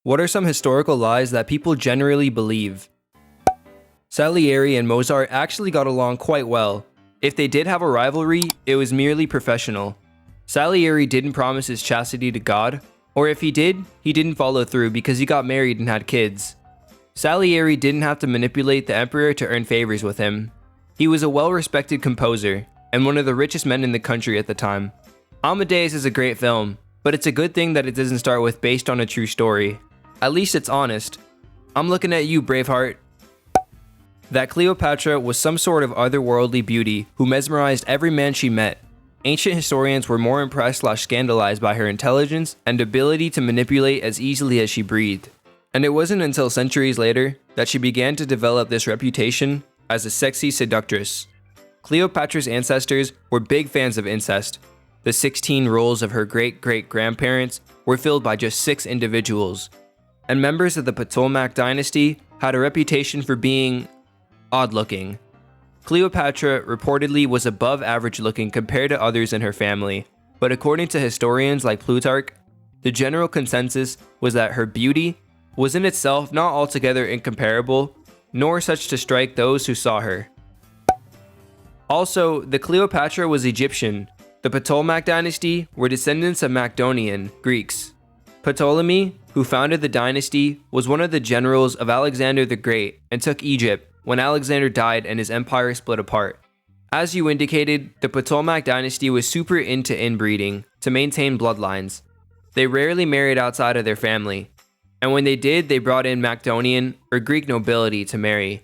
What are some historical lies that people generally believe? Salieri and Mozart actually got along quite well. If they did have a rivalry, it was merely professional. Salieri didn't promise his chastity to God, or if he did, he didn't follow through because he got married and had kids. Salieri didn't have to manipulate the emperor to earn favors with him. He was a well-respected composer, and one of the richest men in the country at the time. Amadeus is a great film, but it's a good thing that it doesn't start with based on a true story. At least it's honest. I'm looking at you, Braveheart. That Cleopatra was some sort of otherworldly beauty who mesmerized every man she met. Ancient historians were more impressed/scandalized by her intelligence and ability to manipulate as easily as she breathed. And it wasn't until centuries later that she began to develop this reputation as a sexy seductress. Cleopatra's ancestors were big fans of incest. The 16 roles of her great-great-grandparents were filled by just 6 individuals. And members of the Ptolemaic dynasty had a reputation for being odd-looking. Cleopatra reportedly was above average looking compared to others in her family, but according to historians like Plutarch, the general consensus was that her beauty was in itself not altogether incomparable, nor such to strike those who saw her. Also, the Cleopatra was Egyptian. The Ptolemaic dynasty were descendants of Macedonian Greeks. Ptolemy, who founded the dynasty, was one of the generals of Alexander the Great and took Egypt when Alexander died and his empire split apart. As you indicated, the Ptolemaic dynasty was super into inbreeding to maintain bloodlines. They rarely married outside of their family, and when they did, they brought in Macedonian or Greek nobility to marry.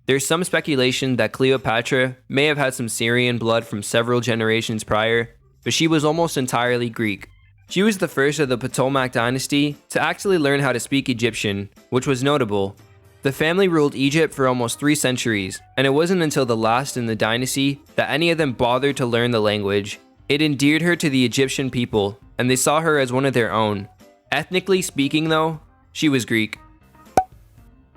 There's some speculation that Cleopatra may have had some Syrian blood from several generations prior, but she was almost entirely Greek. She was the first of the Ptolemaic dynasty to actually learn how to speak Egyptian, which was notable. The family ruled Egypt for almost 3 centuries, and it wasn't until the last in the dynasty that any of them bothered to learn the language. It endeared her to the Egyptian people, and they saw her as one of their own. Ethnically speaking though, she was Greek.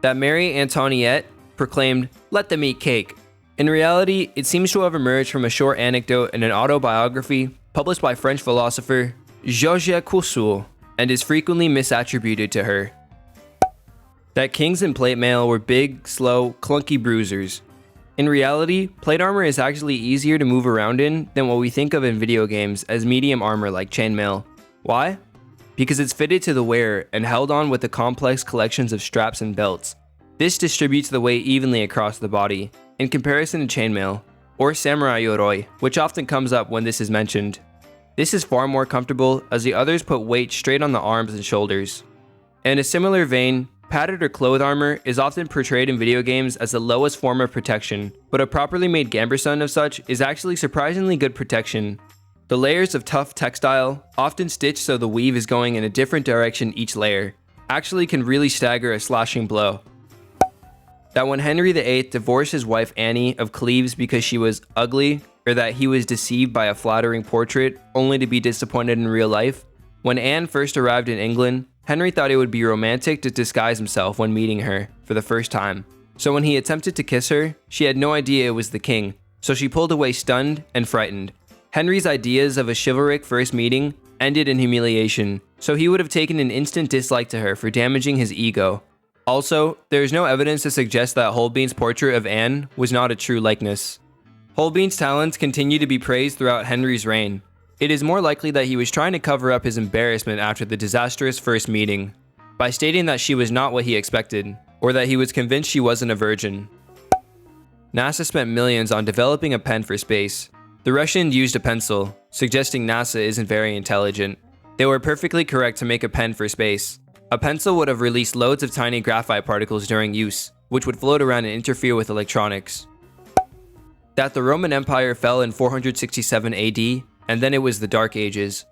That Marie Antoinette proclaimed, "Let them eat cake." In reality, it seems to have emerged from a short anecdote in an autobiography published by French philosopher Georges Cousseau, and is frequently misattributed to her. That kings in plate mail were big, slow, clunky bruisers. In reality, plate armor is actually easier to move around in than what we think of in video games as medium armor like chainmail. Why? Because it's fitted to the wearer and held on with the complex collections of straps and belts. This distributes the weight evenly across the body, in comparison to chainmail, or samurai yoroi, which often comes up when this is mentioned. This is far more comfortable as the others put weight straight on the arms and shoulders. In a similar vein, padded or cloth armor is often portrayed in video games as the lowest form of protection, but a properly made gambeson of such is actually surprisingly good protection. The layers of tough textile, often stitched so the weave is going in a different direction each layer, actually can really stagger a slashing blow. That when Henry VIII divorced his wife Anne of Cleves because she was ugly, or that he was deceived by a flattering portrait only to be disappointed in real life. When Anne first arrived in England, Henry thought it would be romantic to disguise himself when meeting her for the first time. So when he attempted to kiss her, she had no idea it was the king, so she pulled away stunned and frightened. Henry's ideas of a chivalric first meeting ended in humiliation, so he would have taken an instant dislike to her for damaging his ego. Also, there is no evidence to suggest that Holbein's portrait of Anne was not a true likeness. Holbein's talents continue to be praised throughout Henry's reign. It is more likely that he was trying to cover up his embarrassment after the disastrous first meeting, by stating that she was not what he expected, or that he was convinced she wasn't a virgin. NASA spent millions on developing a pen for space. The Russians used a pencil, suggesting NASA isn't very intelligent. They were perfectly correct to make a pen for space. A pencil would have released loads of tiny graphite particles during use, which would float around and interfere with electronics. That the Roman Empire fell in 467 AD, and then it was the Dark Ages.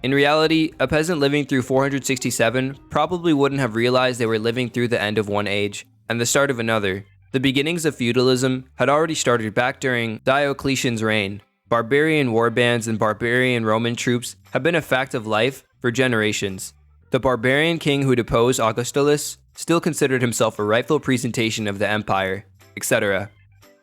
In reality, a peasant living through 467 probably wouldn't have realized they were living through the end of one age, and the start of another. The beginnings of feudalism had already started back during Diocletian's reign. Barbarian warbands and barbarian Roman troops have been a fact of life for generations. The barbarian king who deposed Augustulus still considered himself a rightful presentation of the empire, etc.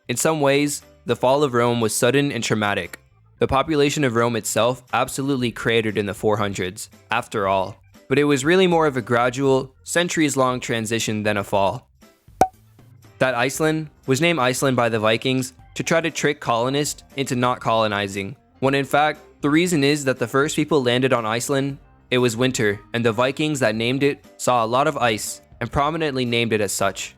In some ways, the fall of Rome was sudden and traumatic. The population of Rome itself absolutely cratered in the 400s, after all. but it was really more of a gradual, centuries-long transition than a fall. That Iceland was named Iceland by the Vikings to try to trick colonists into not colonizing, when in fact, the reason is that the first people landed on Iceland, it was winter, and the Vikings that named it saw a lot of ice and prominently named it as such.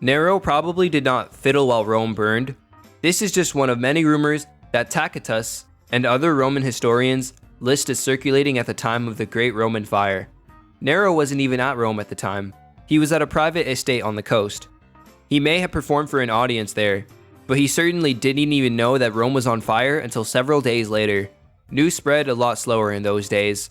Nero probably did not fiddle while Rome burned. This is just one of many rumors that Tacitus and other Roman historians list as circulating at the time of the Great Roman Fire. Nero wasn't even at Rome at the time. He was at a private estate on the coast. He may have performed for an audience there, but he certainly didn't even know that Rome was on fire until several days later. News spread a lot slower in those days.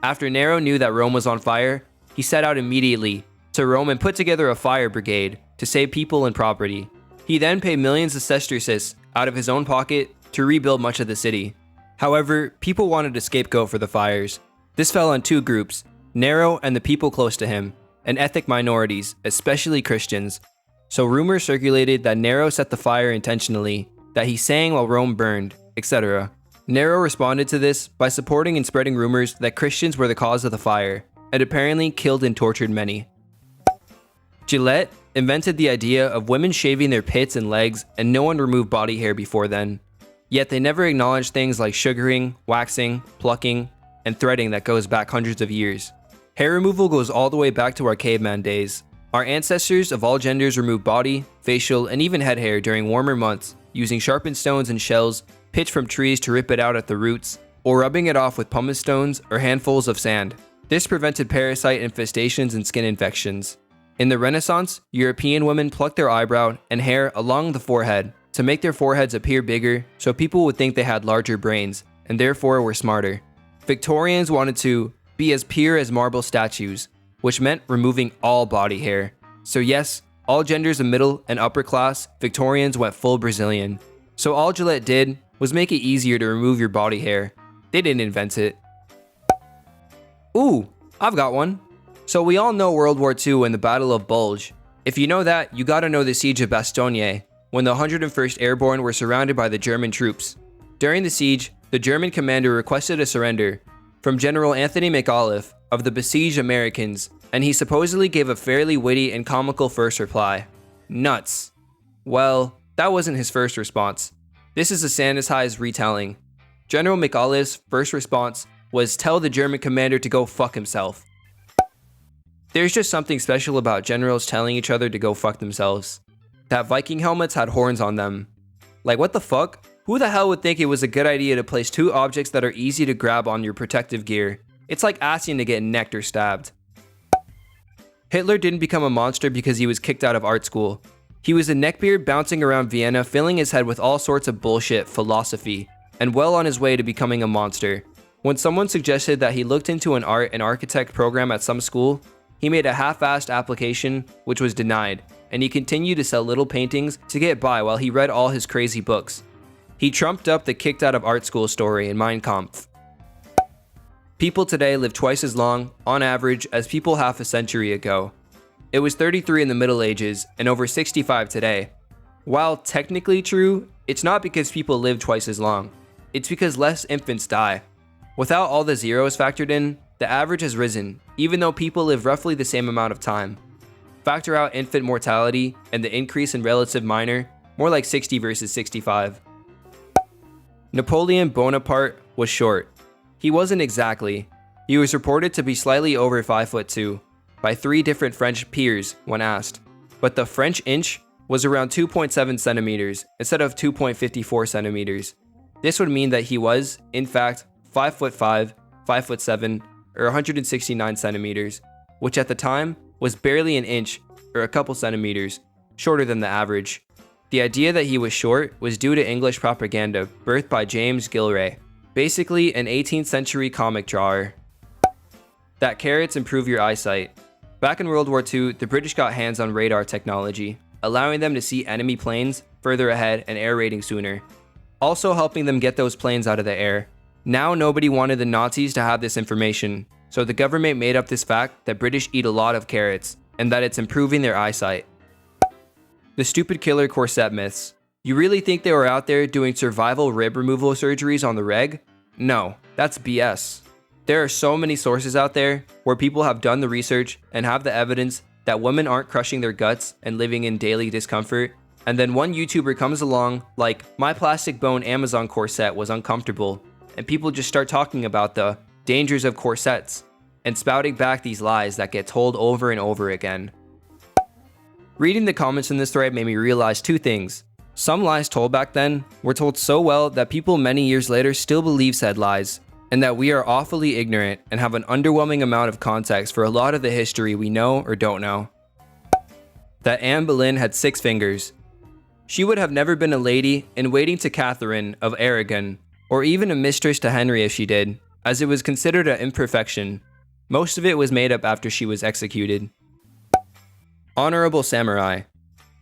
After Nero knew that Rome was on fire, he set out immediately to Rome and put together a fire brigade to save people and property. He then paid millions of sesterces out of his own pocket to rebuild much of the city. However, people wanted a scapegoat for the fires. This fell on two groups, Nero and the people close to him, and ethnic minorities, especially Christians. So rumors circulated that Nero set the fire intentionally, that he sang while Rome burned, etc. Nero responded to this by supporting and spreading rumors that Christians were the cause of the fire, and apparently killed and tortured many. Gillette invented the idea of women shaving their pits and legs, and no one removed body hair before then. Yet they never acknowledged things like sugaring, waxing, plucking, and threading that goes back hundreds of years. Hair removal goes all the way back to our caveman days. Our ancestors of all genders removed body, facial, and even head hair during warmer months, using sharpened stones and shells, pitch from trees to rip it out at the roots, or rubbing it off with pumice stones or handfuls of sand. This prevented parasite infestations and skin infections. In the Renaissance, European women plucked their eyebrow and hair along the forehead to make their foreheads appear bigger so people would think they had larger brains, and therefore were smarter. Victorians wanted to be as pure as marble statues, which meant removing all body hair. So yes, all genders of middle and upper class Victorians went full Brazilian. So all Gillette did was make it easier to remove your body hair. They didn't invent it. Ooh, I've got one. So we all know World War II and the Battle of Bulge. If you know that, you gotta know the Siege of Bastogne, when the 101st Airborne were surrounded by the German troops. During the siege, the German commander requested a surrender from General Anthony MacLeod of the besieged Americans, and he supposedly gave a fairly witty and comical first reply. Nuts. Well, that wasn't his first response. This is a sanitized retelling. General MacLeod's first response was tell the German commander to go fuck himself. There's just something special about generals telling each other to go fuck themselves. That Viking helmets had horns on them. Like what the fuck? Who the hell would think it was a good idea to place two objects that are easy to grab on your protective gear? It's like asking to get necked or stabbed. Hitler didn't become a monster because he was kicked out of art school. He was a neckbeard bouncing around Vienna, filling his head with all sorts of bullshit philosophy, and well on his way to becoming a monster. When someone suggested that he looked into an art and architect program at some school, he made a half-assed application, which was denied, and he continued to sell little paintings to get by while he read all his crazy books. He trumped up the kicked out of art school story in Mein Kampf. People today live twice as long, on average, as people half a century ago. It was 33 in the Middle Ages, and over 65 today. While technically true, it's not because people live twice as long. It's because less infants die. Without all the zeros factored in, the average has risen, even though people live roughly the same amount of time. Factor out infant mortality and the increase in relative minor, more like 60 versus 65. Napoleon Bonaparte was short. He wasn't exactly. He was reported to be slightly over 5'2" by 3 different French peers when asked, but the French inch was around 2.7 centimeters instead of 2.54 centimeters. This would mean that he was, in fact, 5'5", 5'7", or 169 centimeters, which at the time was barely an inch or a couple centimeters shorter than the average. The idea that he was short was due to English propaganda birthed by James Gilray, basically an 18th century comic drawer. That carrots improve your eyesight. Back in World War II, the British got hands on radar technology, allowing them to see enemy planes further ahead and air raiding sooner, also helping them get those planes out of the air. Now nobody wanted the Nazis to have this information, so the government made up this fact that British eat a lot of carrots, and that it's improving their eyesight. The stupid killer corset myths. You really think they were out there doing survival rib removal surgeries on the reg? No, that's BS. There are so many sources out there where people have done the research and have the evidence that women aren't crushing their guts and living in daily discomfort, and then one YouTuber comes along like, my plastic bone Amazon corset was uncomfortable, and people just start talking about the dangers of corsets and spouting back these lies that get told over and over again. Reading the comments in this thread made me realize two things. Some lies told back then were told so well that people many years later still believe said lies, and that we are awfully ignorant and have an underwhelming amount of context for a lot of the history we know or don't know. That Anne Boleyn had 6 fingers. She would have never been a lady in waiting to Catherine of Aragon, or even a mistress to Henry if she did, as it was considered an imperfection. Most of it was made up after she was executed. Honorable samurai.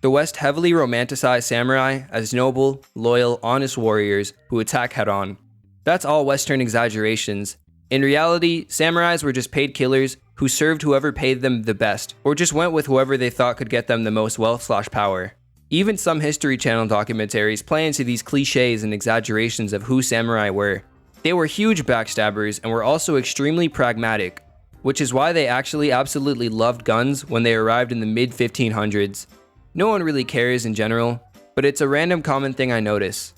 The West heavily romanticized samurai as noble, loyal, honest warriors who attack head-on. That's all Western exaggerations. In reality, samurais were just paid killers who served whoever paid them the best, or just went with whoever they thought could get them the most wealth/power. Even some History Channel documentaries play into these cliches and exaggerations of who samurai were. They were huge backstabbers and were also extremely pragmatic, which is why they actually absolutely loved guns when they arrived in the mid-1500s. No one really cares in general, but it's a random common thing I notice.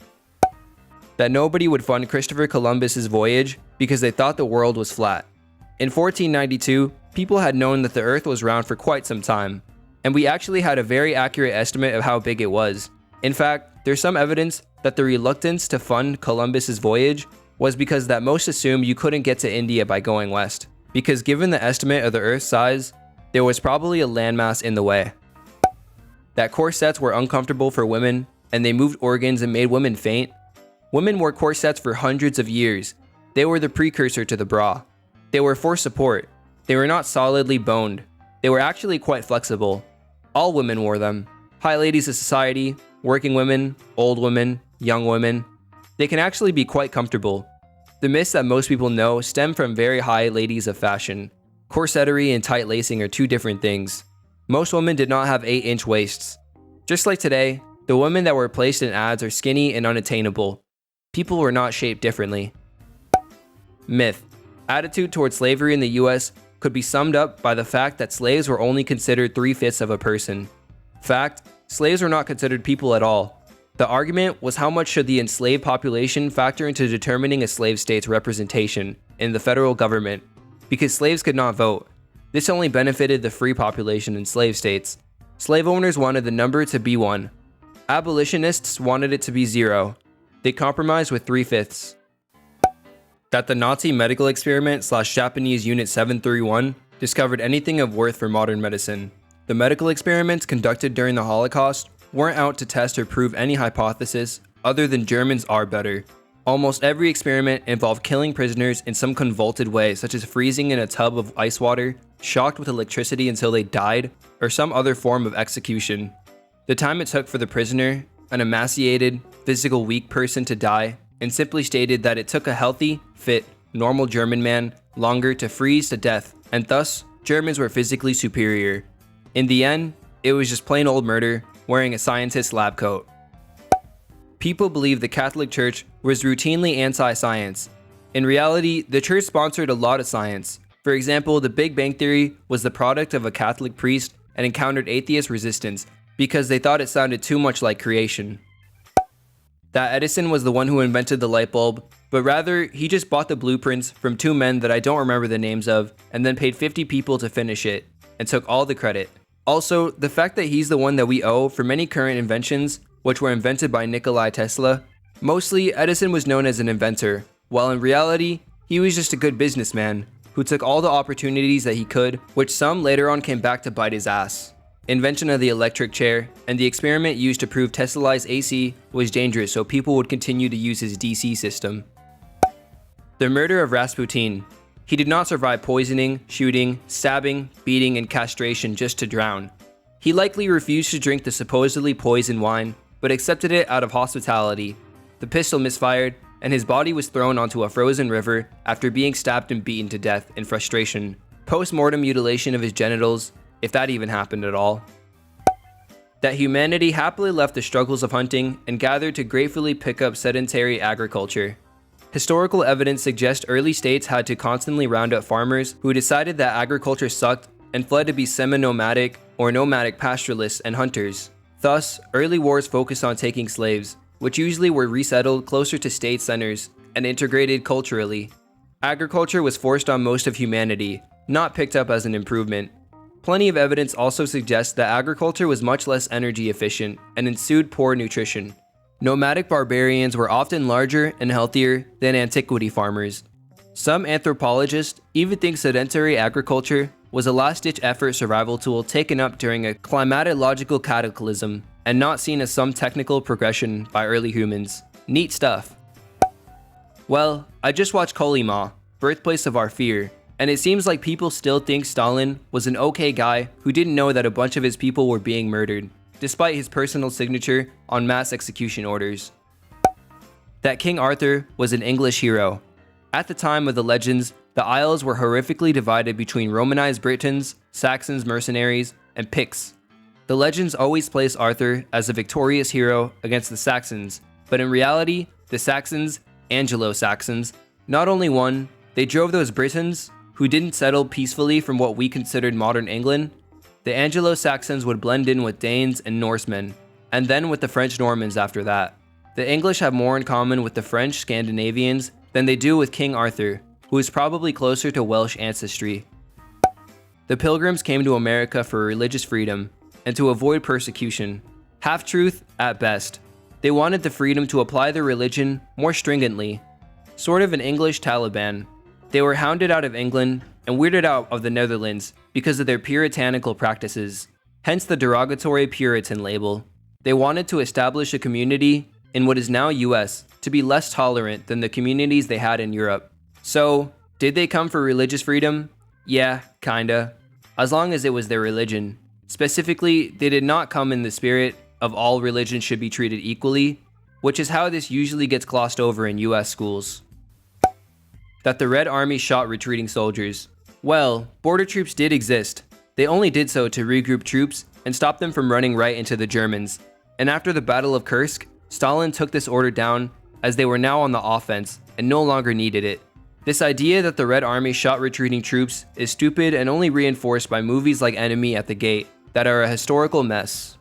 That nobody would fund Christopher Columbus's voyage because they thought the world was flat. In 1492, people had known that the Earth was round for quite some time, and we actually had a very accurate estimate of how big it was. In fact, there's some evidence that the reluctance to fund Columbus's voyage was because that most assumed you couldn't get to India by going west, because given the estimate of the Earth's size, there was probably a landmass in the way. That corsets were uncomfortable for women, and they moved organs and made women faint. Women wore corsets for hundreds of years. They were the precursor to the bra. They were for support. They were not solidly boned. They were actually quite flexible. All women wore them. High ladies of society, working women, old women, young women. They can actually be quite comfortable. The myths that most people know stem from very high ladies of fashion. Corsettery and tight lacing are two different things. Most women did not have 8-inch waists. Just like today, the women that were placed in ads are skinny and unattainable. People were not shaped differently. Myth. Attitude towards slavery in the US could be summed up by the fact that slaves were only considered 3/5 of a person. Fact, slaves were not considered people at all. The argument was how much should the enslaved population factor into determining a slave state's representation in the federal government, because slaves could not vote. This only benefited the free population in slave states. Slave owners wanted the number to be 1. Abolitionists wanted it to be 0. They compromised with 3/5. That the Nazi medical experiment / Japanese Unit 731 discovered anything of worth for modern medicine. The medical experiments conducted during the Holocaust weren't out to test or prove any hypothesis other than Germans are better. Almost every experiment involved killing prisoners in some convoluted way, such as freezing in a tub of ice water, shocked with electricity until they died, or some other form of execution. The time it took for the prisoner, an emaciated, physical weak person to die, and simply stated that it took a healthy, fit, normal German man longer to freeze to death, and thus, Germans were physically superior. In the end, it was just plain old murder, wearing a scientist's lab coat. People believe the Catholic Church was routinely anti-science. In reality, the Church sponsored a lot of science. For example, the Big Bang Theory was the product of a Catholic priest and encountered atheist resistance because they thought it sounded too much like creation. That Edison was the one who invented the light bulb, but rather, he just bought the blueprints from 2 men that I don't remember the names of, and then paid 50 people to finish it, and took all the credit. Also, the fact that he's the one that we owe for many current inventions, which were invented by Nikola Tesla. Mostly, Edison was known as an inventor, while in reality, he was just a good businessman, who took all the opportunities that he could, which some later on came back to bite his ass. Invention of the electric chair, and the experiment used to prove Tesla's AC was dangerous so people would continue to use his DC system. The murder of Rasputin. He did not survive poisoning, shooting, stabbing, beating, and castration just to drown. He likely refused to drink the supposedly poisoned wine, but accepted it out of hospitality. The pistol misfired, and his body was thrown onto a frozen river after being stabbed and beaten to death in frustration. Post-mortem mutilation of his genitals, if that even happened at all. That humanity happily left the struggles of hunting and gathered to gratefully pick up sedentary agriculture. Historical evidence suggests early states had to constantly round up farmers who decided that agriculture sucked and fled to be semi-nomadic or nomadic pastoralists and hunters. Thus, early wars focused on taking slaves, which usually were resettled closer to state centers and integrated culturally. Agriculture was forced on most of humanity, not picked up as an improvement. Plenty of evidence also suggests that agriculture was much less energy efficient and ensued poor nutrition. Nomadic barbarians were often larger and healthier than antiquity farmers. Some anthropologists even think sedentary agriculture was a last-ditch effort survival tool taken up during a climatological cataclysm and not seen as some technical progression by early humans. Neat stuff. Well, I just watched Kolyma, Birthplace of Our Fear, and it seems like people still think Stalin was an okay guy who didn't know that a bunch of his people were being murdered, despite his personal signature on mass execution orders. That King Arthur was an English hero. At the time of the legends, the Isles were horrifically divided between Romanized Britons, Saxons mercenaries, and Picts. The legends always place Arthur as a victorious hero against the Saxons, but in reality, the Saxons, Anglo-Saxons, not only won, they drove those Britons, who didn't settle peacefully from what we considered modern England. The Anglo-Saxons would blend in with Danes and Norsemen, and then with the French Normans after that. The English have more in common with the French Scandinavians than they do with King Arthur, who is probably closer to Welsh ancestry. The Pilgrims came to America for religious freedom and to avoid persecution. Half-truth at best. They wanted the freedom to apply their religion more stringently, sort of an English Taliban. They were hounded out of England and weirded out of the Netherlands because of their puritanical practices, hence the derogatory Puritan label. They wanted to establish a community in what is now US to be less tolerant than the communities they had in Europe. So, did they come for religious freedom? Yeah, kinda. As long as it was their religion. Specifically, they did not come in the spirit of all religions should be treated equally, which is how this usually gets glossed over in US schools. That the Red Army shot retreating soldiers. Well, border troops did exist. They only did so to regroup troops and stop them from running right into the Germans. And after the Battle of Kursk, Stalin took this order down as they were now on the offense and no longer needed it. This idea that the Red Army shot retreating troops is stupid and only reinforced by movies like Enemy at the Gate that are a historical mess.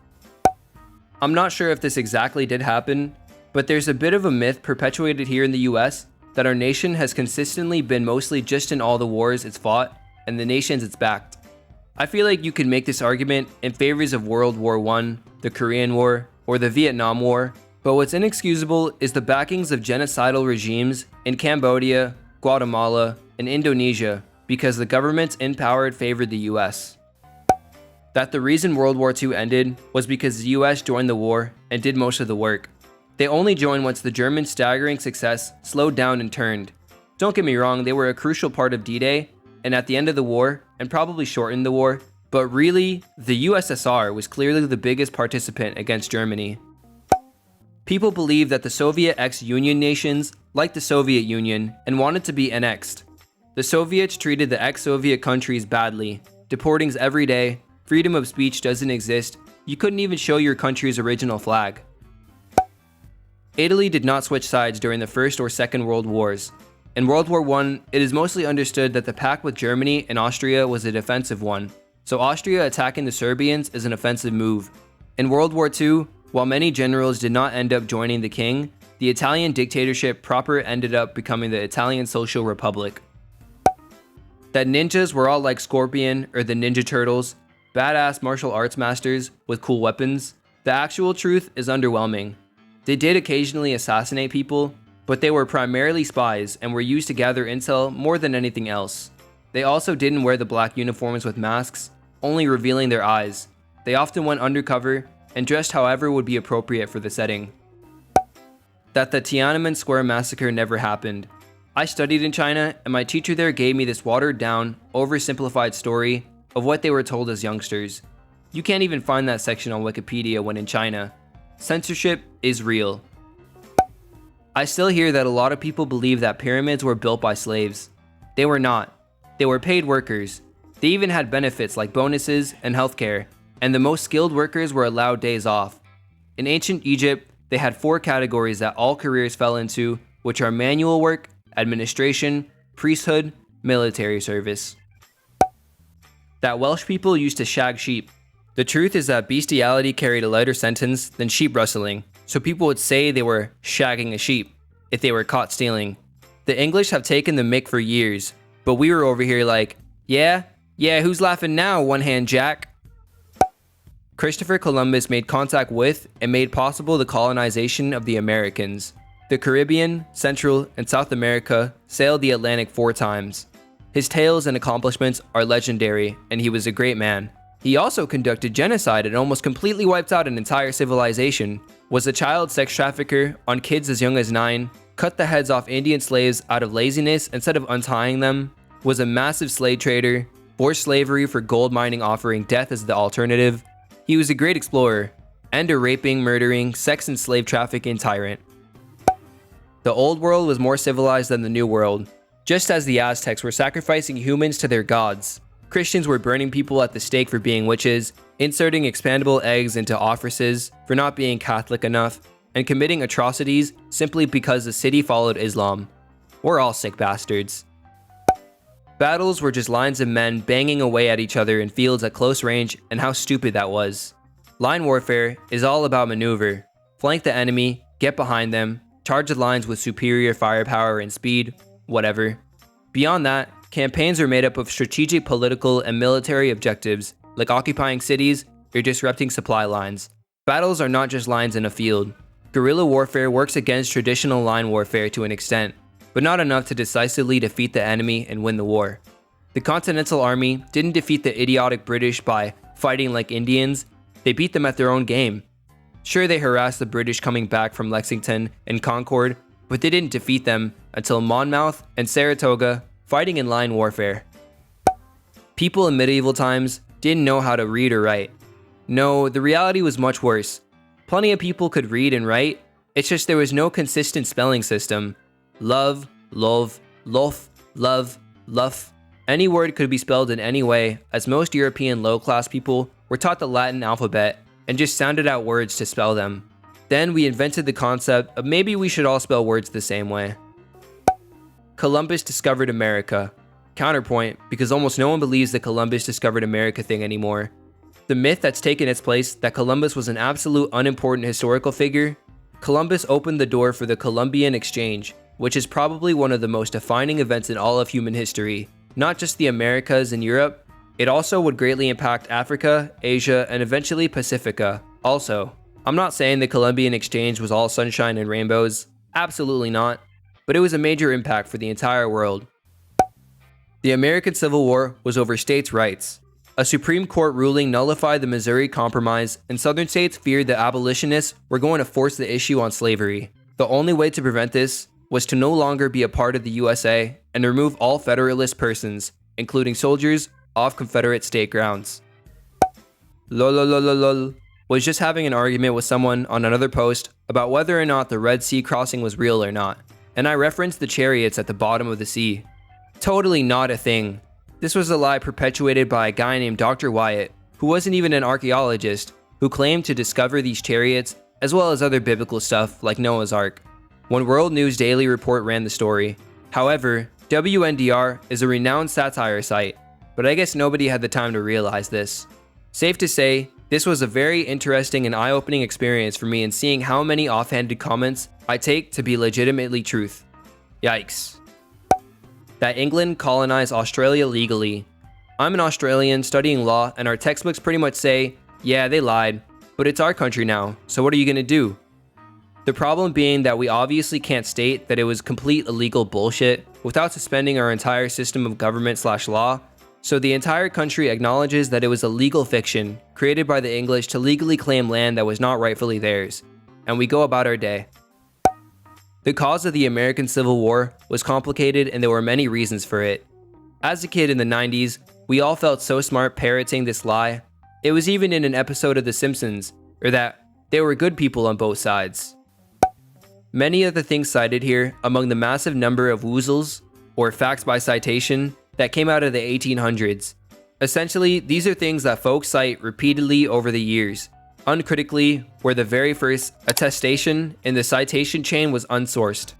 I'm not sure if this exactly did happen, but there's a bit of a myth perpetuated here in the US that our nation has consistently been mostly just in all the wars it's fought and the nations it's backed. I feel like you could make this argument in favors of World War I, the Korean War, or the Vietnam War, but what's inexcusable is the backings of genocidal regimes in Cambodia, Guatemala, and Indonesia because the governments in power favored the US. That the reason World War II ended was because the US joined the war and did most of the work. They only joined once the Germans' staggering success slowed down and turned. Don't get me wrong, they were a crucial part of D-Day and at the end of the war, and probably shortened the war, but really, the USSR was clearly the biggest participant against Germany. People believe that the Soviet ex-Union nations liked the Soviet Union and wanted to be annexed. The Soviets treated the ex-Soviet countries badly, deportings every day, freedom of speech doesn't exist, you couldn't even show your country's original flag. Italy did not switch sides during the First or Second World Wars. In World War I, it is mostly understood that the pact with Germany and Austria was a defensive one, so Austria attacking the Serbians is an offensive move. In World War II, while many generals did not end up joining the king, the Italian dictatorship proper ended up becoming the Italian Social Republic. That ninjas were all like Scorpion or the Ninja Turtles, badass martial arts masters with cool weapons, the actual truth is underwhelming. They did occasionally assassinate people, but they were primarily spies and were used to gather intel more than anything else. They also didn't wear the black uniforms with masks, only revealing their eyes. They often went undercover and dressed however would be appropriate for the setting. That the Tiananmen Square massacre never happened. I studied in China and my teacher there gave me this watered down, oversimplified story of what they were told as youngsters. You can't even find that section on Wikipedia when in China. Censorship is real. I still hear that a lot of people believe that pyramids were built by slaves. They were not. They were paid workers. They even had benefits like bonuses and healthcare, and the most skilled workers were allowed days off. In ancient Egypt, they had 4 categories that all careers fell into which are manual work, administration, priesthood, military service. That Welsh people used to shag sheep. The truth is that bestiality carried a lighter sentence than sheep rustling, so people would say they were shagging a sheep if they were caught stealing. The English have taken the mick for years, but we were over here like, yeah, who's laughing now, one-hand Jack? Christopher Columbus made contact with and made possible the colonization of the Americans. The Caribbean, Central, and South America sailed the Atlantic 4 times. His tales and accomplishments are legendary, and he was a great man. He also conducted genocide and almost completely wiped out an entire civilization, was a child sex trafficker on kids as young as 9, cut the heads off Indian slaves out of laziness instead of untying them, was a massive slave trader, forced slavery for gold mining offering death as the alternative. He was a great explorer, and a raping, murdering, sex and slave trafficking tyrant. The old world was more civilized than the new world. Just as the Aztecs were sacrificing humans to their gods, Christians were burning people at the stake for being witches, inserting expandable eggs into offices for not being Catholic enough, and committing atrocities simply because the city followed Islam. We're all sick bastards. Battles were just lines of men banging away at each other in fields at close range, and how stupid that was. Line warfare is all about maneuver. Flank the enemy, get behind them, charge the lines with superior firepower and speed, whatever. Beyond that, campaigns are made up of strategic political and military objectives, like occupying cities or disrupting supply lines. Battles are not just lines in a field. Guerrilla warfare works against traditional line warfare to an extent, but not enough to decisively defeat the enemy and win the war. The Continental Army didn't defeat the idiotic British by fighting like Indians, they beat them at their own game. Sure, they harassed the British coming back from Lexington and Concord, but they didn't defeat them until Monmouth and Saratoga, fighting in line warfare. People in medieval times didn't know how to read or write. No, the reality was much worse. Plenty of people could read and write, it's just there was no consistent spelling system. Love, love, lof, love, luff. Any word could be spelled in any way, as most European low-class people were taught the Latin alphabet and just sounded out words to spell them. Then we invented the concept of maybe we should all spell words the same way. Columbus discovered America. Counterpoint, because almost no one believes the Columbus discovered America thing anymore. The myth that's taken its place that Columbus was an absolute unimportant historical figure. Columbus opened the door for the Columbian Exchange, which is probably one of the most defining events in all of human history. Not just the Americas and Europe, it also would greatly impact Africa, Asia, and eventually Pacifica. Also, I'm not saying the Columbian Exchange was all sunshine and rainbows, absolutely not, but it was a major impact for the entire world. The American Civil War was over states' rights. A Supreme Court ruling nullified the Missouri Compromise, and Southern states feared that abolitionists were going to force the issue on slavery. The only way to prevent this was to no longer be a part of the USA and remove all Federalist persons, including soldiers, off Confederate state grounds. Lol. Was just having an argument with someone on another post about whether or not the Red Sea crossing was real or not, and I referenced the chariots at the bottom of the sea. Totally not a thing. This was a lie perpetuated by a guy named Dr. Wyatt, who wasn't even an archaeologist, who claimed to discover these chariots as well as other biblical stuff like Noah's Ark. One World News Daily report ran the story. However, WNDR is a renowned satire site, but I guess nobody had the time to realize this. Safe to say, this was a very interesting and eye-opening experience for me in seeing how many offhanded comments I take to be legitimately truth. Yikes. That England colonized Australia legally. I'm an Australian studying law, and our textbooks pretty much say, yeah, they lied, but it's our country now, so what are you gonna do? The problem being that we obviously can't state that it was complete illegal bullshit without suspending our entire system of government/law, so the entire country acknowledges that it was a legal fiction created by the English to legally claim land that was not rightfully theirs, and we go about our day. The cause of the American Civil War was complicated, and there were many reasons for it. As a kid in the 90s, we all felt so smart parroting this lie. It was even in an episode of The Simpsons, or that there were good people on both sides. Many of the things cited here among the massive number of woozles, or facts by citation, that came out of the 1800s. Essentially, these are things that folks cite repeatedly over the years, uncritically, where the very first attestation in the citation chain was unsourced.